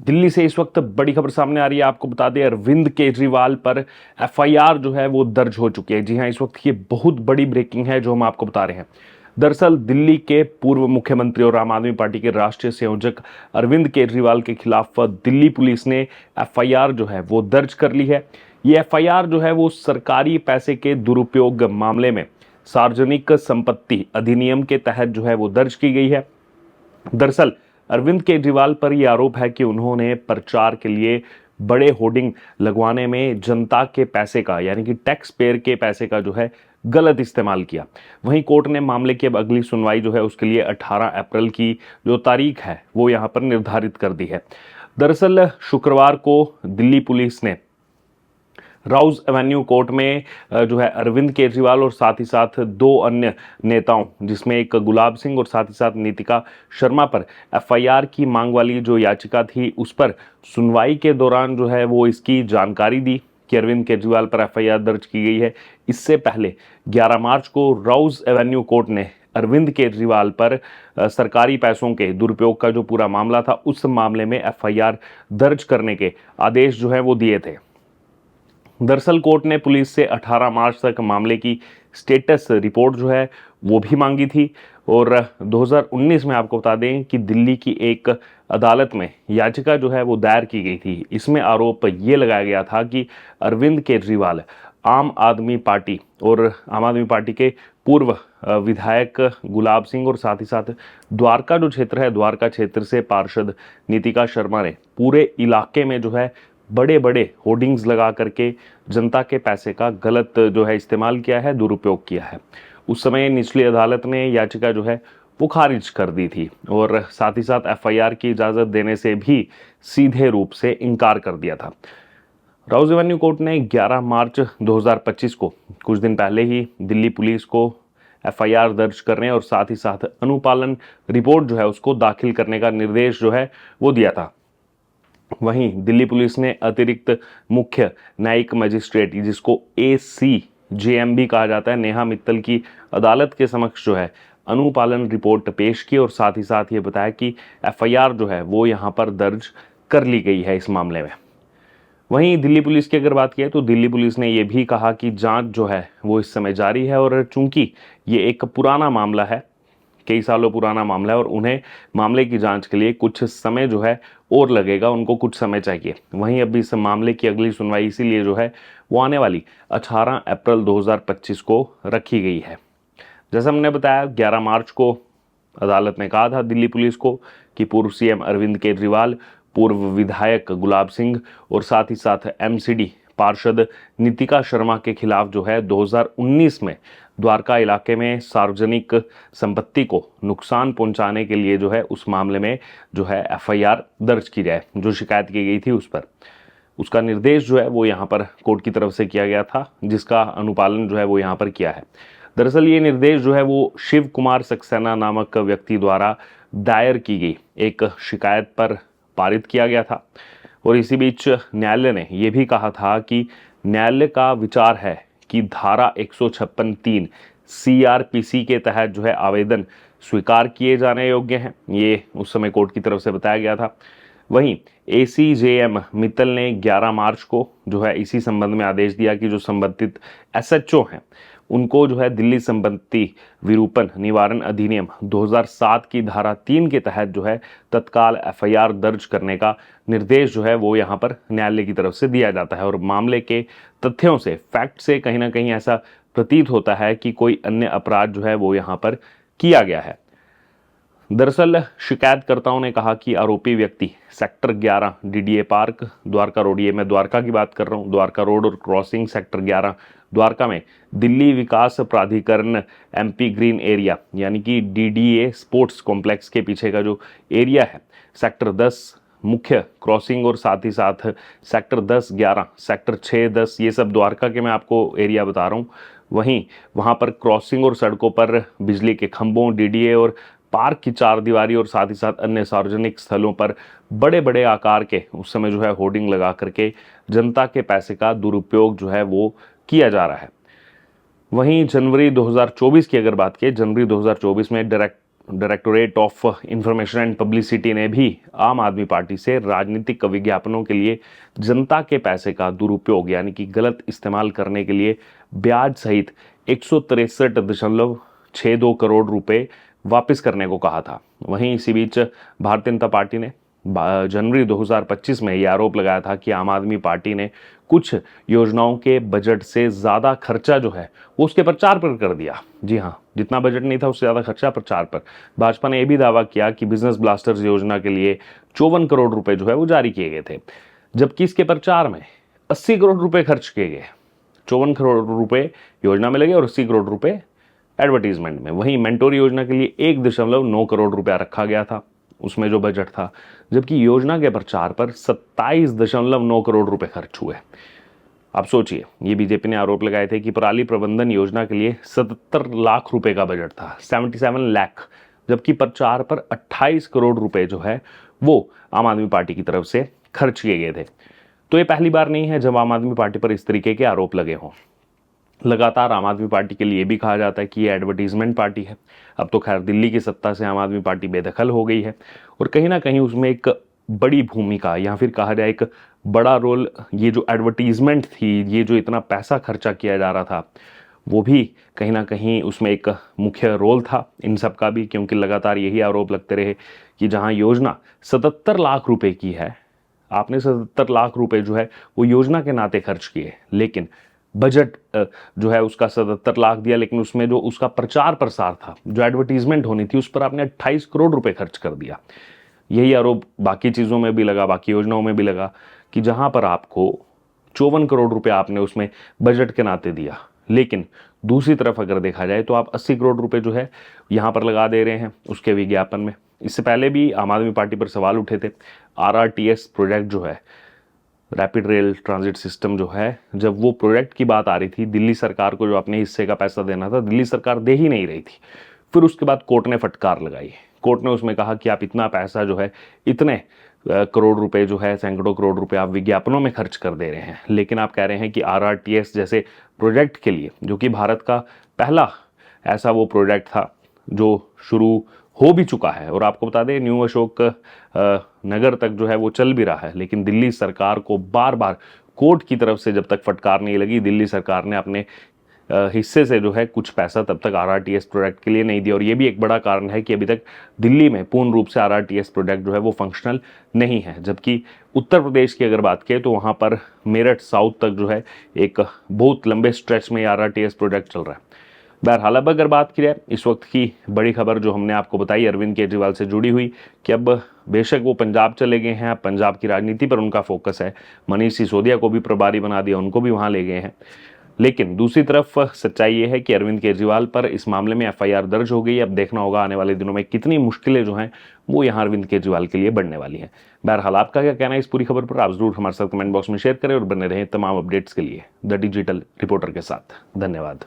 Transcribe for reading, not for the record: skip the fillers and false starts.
दिल्ली से इस वक्त बड़ी खबर सामने आ रही है। आपको बता दें, अरविंद केजरीवाल पर एफआईआर जो है वो दर्ज हो चुकी है। जी हां, इस वक्त ये बहुत बड़ी ब्रेकिंग है जो हम आपको बता रहे हैं। दरअसल दिल्ली के पूर्व मुख्यमंत्री और आम आदमी पार्टी के राष्ट्रीय संयोजक अरविंद केजरीवाल के खिलाफ दिल्ली पुलिस ने एफआईआर जो है वो दर्ज कर ली है। ये एफआईआर जो है वो सरकारी पैसे के दुरुपयोग मामले में सार्वजनिक संपत्ति अधिनियम के तहत जो है वो दर्ज की गई है। दरअसल अरविंद केजरीवाल पर यह आरोप है कि उन्होंने प्रचार के लिए बड़े होर्डिंग लगवाने में जनता के पैसे का, यानी कि टैक्स पेयर के पैसे का जो है गलत इस्तेमाल किया। वहीं कोर्ट ने मामले की अब अगली सुनवाई जो है उसके लिए 18 अप्रैल की जो तारीख है वो यहां पर निर्धारित कर दी है। दरअसल शुक्रवार को दिल्ली पुलिस ने राउज एवेन्यू कोर्ट में जो है अरविंद केजरीवाल और साथ ही साथ दो अन्य नेताओं, जिसमें एक गुलाब सिंह और साथ ही साथ नीतिका शर्मा पर एफआईआर की मांग वाली जो याचिका थी उस पर सुनवाई के दौरान जो है वो इसकी जानकारी दी कि अरविंद केजरीवाल पर एफआईआर दर्ज की गई है। इससे पहले 11 मार्च को राउज एवेन्यू कोर्ट ने अरविंद केजरीवाल पर सरकारी पैसों के दुरुपयोग का जो पूरा मामला था उस मामले में एफआईआर दर्ज करने के आदेश जो है वो दिए थे। दरअसल कोर्ट ने पुलिस से 18 मार्च तक मामले की स्टेटस रिपोर्ट जो है वो भी मांगी थी और 2019 में आपको बता दें कि दिल्ली की एक अदालत में याचिका जो है वो दायर की गई थी। इसमें आरोप ये लगाया गया था कि अरविंद केजरीवाल आम आदमी पार्टी और आम आदमी पार्टी के पूर्व विधायक गुलाब सिंह और साथ ही साथ द्वारका जो क्षेत्र है, द्वारका क्षेत्र से पार्षद नीतिका शर्मा ने पूरे इलाके में जो है बड़े बड़े होर्डिंग्स लगा करके जनता के पैसे का गलत जो है इस्तेमाल किया है, दुरुपयोग किया है। उस समय निचली अदालत ने याचिका जो है वो खारिज कर दी थी और साथ ही साथ एफआईआर की इजाज़त देने से भी सीधे रूप से इनकार कर दिया था। राउज एवेन्यू कोर्ट ने 11 मार्च 2025 को, कुछ दिन पहले ही, दिल्ली पुलिस को एफआईआर दर्ज करने और साथ ही साथ अनुपालन रिपोर्ट जो है उसको दाखिल करने का निर्देश जो है वो दिया था। वहीं दिल्ली पुलिस ने अतिरिक्त मुख्य न्यायिक मजिस्ट्रेट, जिसको ACJM भी कहा जाता है, नेहा मित्तल की अदालत के समक्ष जो है अनुपालन रिपोर्ट पेश की और साथ ही साथ ये बताया कि एफआईआर जो है वो यहाँ पर दर्ज कर ली गई है इस मामले में। वहीं दिल्ली पुलिस की अगर बात की तो दिल्ली पुलिस ने ये भी कहा कि जांच जो है वो इस समय जारी है और चूंकि ये एक पुराना मामला है, कई सालों पुराना मामला है और उन्हें मामले की जांच के लिए कुछ समय जो है और लगेगा, उनको कुछ समय चाहिए। वहीं अभी इस मामले की अगली सुनवाई इसीलिए जो है वो आने वाली 18 अप्रैल 2025 को रखी गई है। जैसा हमने बताया, 11 मार्च को अदालत ने कहा था दिल्ली पुलिस को कि पूर्व सीएम अरविंद केजरीवाल, पूर्व विधायक गुलाब सिंह और साथ ही साथ MCD पार्षद नीतिका शर्मा के खिलाफ जो है 2019 में द्वारका इलाके में सार्वजनिक संपत्ति को नुकसान पहुंचाने के लिए जो है उस मामले में जो है एफआईआर दर्ज की जाए, जो शिकायत की गई थी उस पर। उसका निर्देश जो है वो यहाँ पर कोर्ट की तरफ से किया गया था, जिसका अनुपालन जो है वो यहाँ पर किया है। दरअसल ये निर्देश जो है वो शिव कुमार सक्सेना नामक व्यक्ति द्वारा दायर की गई एक शिकायत पर पारित किया गया था और इसी बीच न्यायालय ने यह भी कहा था कि न्यायालय का विचार है कि धारा 156(3) CRPC के तहत जो है आवेदन स्वीकार किए जाने योग्य हैं। ये उस समय कोर्ट की तरफ से बताया गया था। वहीं ACJM मित्तल ने 11 मार्च को जो है इसी संबंध में आदेश दिया कि जो संबंधित SHO हैं उनको जो है दिल्ली संपत्ति विरूपण निवारण अधिनियम 2007 की धारा 3 के तहत जो है तत्काल एफआईआर दर्ज करने का निर्देश जो है वो यहाँ पर न्यायालय की तरफ से दिया जाता है। और मामले के तथ्यों से, फैक्ट से कहीं ना कहीं ऐसा प्रतीत होता है कि कोई अन्य अपराध जो है वो यहाँ पर किया गया है। दरअसल शिकायतकर्ताओं ने कहा कि आरोपी व्यक्ति sector 11 DDA park Dwarka road, ये मैं द्वारका की बात कर रहा हूँ, द्वारका रोड और क्रॉसिंग सेक्टर 11 द्वारका में दिल्ली विकास प्राधिकरण MP ग्रीन एरिया, यानी कि DDA स्पोर्ट्स कॉम्प्लेक्स के पीछे का जो एरिया है, सेक्टर 10 मुख्य क्रॉसिंग और साथ ही साथ सेक्टर 10, 11, सेक्टर 6, 10, ये सब द्वारका के मैं आपको एरिया बता रहा हूँ। वहीं वहाँ पर क्रॉसिंग और सड़कों पर बिजली के खंभों, DDA और पार्क की चारदीवारी और साथ ही साथ अन्य सार्वजनिक स्थलों पर बड़े बड़े आकार के उस समय जो है होर्डिंग लगा करके जनता के पैसे का दुरुपयोग जो है वो किया जा रहा है। वहीं जनवरी 2024 की अगर बात की, जनवरी 2024 में directorate of information and publicity ने भी आम आदमी पार्टी से राजनीतिक विज्ञापनों के लिए जनता के पैसे का दुरुपयोग यानी कि गलत इस्तेमाल करने के लिए ब्याज सहित 163.62 करोड़ रुपए वापस करने को कहा था। वहीं इसी बीच भारतीय जनता पार्टी ने जनवरी 2025 में यह आरोप लगाया था कि आम आदमी पार्टी ने कुछ योजनाओं के बजट से ज़्यादा खर्चा जो है वो उसके प्रचार पर कर दिया। जी हाँ, जितना बजट नहीं था उससे ज़्यादा खर्चा प्रचार पर। भाजपा ने यह भी दावा किया कि बिजनेस ब्लास्टर्स योजना के लिए 54 करोड़ रुपए जो है वो जारी किए गए थे, जबकि इसके प्रचार में 80 करोड़ रुपए खर्च किए गए। 54 करोड़ रुपए योजना में लगे और 80 करोड़ रुपए एडवर्टीजमेंट में। वहीं मेंटोर योजना के लिए 1.9 करोड़ रुपया रखा गया था उसमें जो बजट था, जबकि योजना के प्रचार पर 27.9 करोड़ रुपए खर्च हुए। आप सोचिए, ये बीजेपी ने आरोप लगाए थे कि पराली प्रबंधन योजना के लिए 77 लाख रुपए का बजट था, 77 लाख, जबकि प्रचार पर 28 करोड़ रुपए जो है वो आम आदमी पार्टी की तरफ से खर्च किए गए थे। तो ये पहली बार नहीं है जब आम आदमी पार्टी पर इस तरीके के आरोप लगे हों। लगातार आम आदमी पार्टी के लिए भी कहा जाता है कि ये एडवर्टीजमेंट पार्टी है। अब तो खैर दिल्ली की सत्ता से आम आदमी पार्टी बेदखल हो गई है और कहीं ना कहीं उसमें एक बड़ी भूमिका या फिर कहा जाए एक बड़ा रोल ये जो एडवर्टीजमेंट थी, ये जो इतना पैसा खर्चा किया जा रहा था, वो भी कहीं ना कहीं उसमें एक मुख्य रोल था इन सब का भी, क्योंकि लगातार यही आरोप लगते रहे कि जहां योजना 77 लाख रुपए की है, आपने 77 लाख रुपए जो है वो योजना के नाते खर्च किए, लेकिन बजट जो है उसका 77 लाख दिया, लेकिन उसमें जो उसका प्रचार प्रसार था, जो एडवर्टीजमेंट होनी थी, उस पर आपने 28 करोड़ रुपए खर्च कर दिया। यही आरोप बाकी चीज़ों में भी लगा, बाकी योजनाओं में भी लगा कि जहां पर आपको 54 करोड़ रुपए आपने उसमें बजट के नाते दिया, लेकिन दूसरी तरफ अगर देखा जाए तो आप 80 करोड़ रुपए जो है यहाँ पर लगा दे रहे हैं उसके विज्ञापन में। इससे पहले भी आम आदमी पार्टी पर सवाल उठे थे। RRTS प्रोजेक्ट जो है, रैपिड रेल ट्रांजिट सिस्टम जो है, जब वो प्रोजेक्ट की बात आ रही थी, दिल्ली सरकार को जो अपने हिस्से का पैसा देना था, दिल्ली सरकार दे ही नहीं रही थी। फिर उसके बाद कोर्ट ने फटकार लगाई। कोर्ट ने उसमें कहा कि आप इतना पैसा जो है, इतने करोड़ रुपए जो है, सैकड़ों करोड़ रुपए आप विज्ञापनों में खर्च कर दे रहे हैं, लेकिन आप कह रहे हैं कि RRTS जैसे प्रोजेक्ट के लिए, जो कि भारत का पहला ऐसा वो प्रोजेक्ट था जो शुरू हो भी चुका है, और आपको बता दें न्यू अशोक नगर तक जो है वो चल भी रहा है, लेकिन दिल्ली सरकार को बार बार कोर्ट की तरफ से जब तक फटकार नहीं लगी, दिल्ली सरकार ने अपने हिस्से से जो है कुछ पैसा तब तक RRTS प्रोजेक्ट के लिए नहीं दिया। और ये भी एक बड़ा कारण है कि अभी तक दिल्ली में पूर्ण रूप से RRTS प्रोजेक्ट जो है वो फंक्शनल नहीं है। जबकि उत्तर प्रदेश की अगर बात करें तो वहाँ पर मेरठ साउथ तक जो है एक बहुत लंबे स्ट्रेच में RRTS प्रोजेक्ट चल रहा है। बहरहाल अब अगर बात की जाए इस वक्त की बड़ी खबर जो हमने आपको बताई अरविंद केजरीवाल से जुड़ी हुई, कि अब बेशक वो पंजाब चले गए हैं, अब पंजाब की राजनीति पर उनका फोकस है, मनीष सिसोदिया को भी प्रभारी बना दिया, उनको भी वहाँ ले गए हैं। लेकिन दूसरी तरफ सच्चाई ये है कि अरविंद केजरीवाल पर इस मामले में FIR दर्ज हो गई। अब देखना होगा आने वाले दिनों में कितनी मुश्किलें जो हैं वो यहाँ अरविंद केजरीवाल के लिए बढ़ने वाली हैं। बहरहाल आपका क्या कहना है इस पूरी खबर पर, आप जरूर हमारे साथ कमेंट बॉक्स में शेयर करें और बने रहें तमाम अपडेट्स के लिए द डिजिटल रिपोर्टर के साथ। धन्यवाद।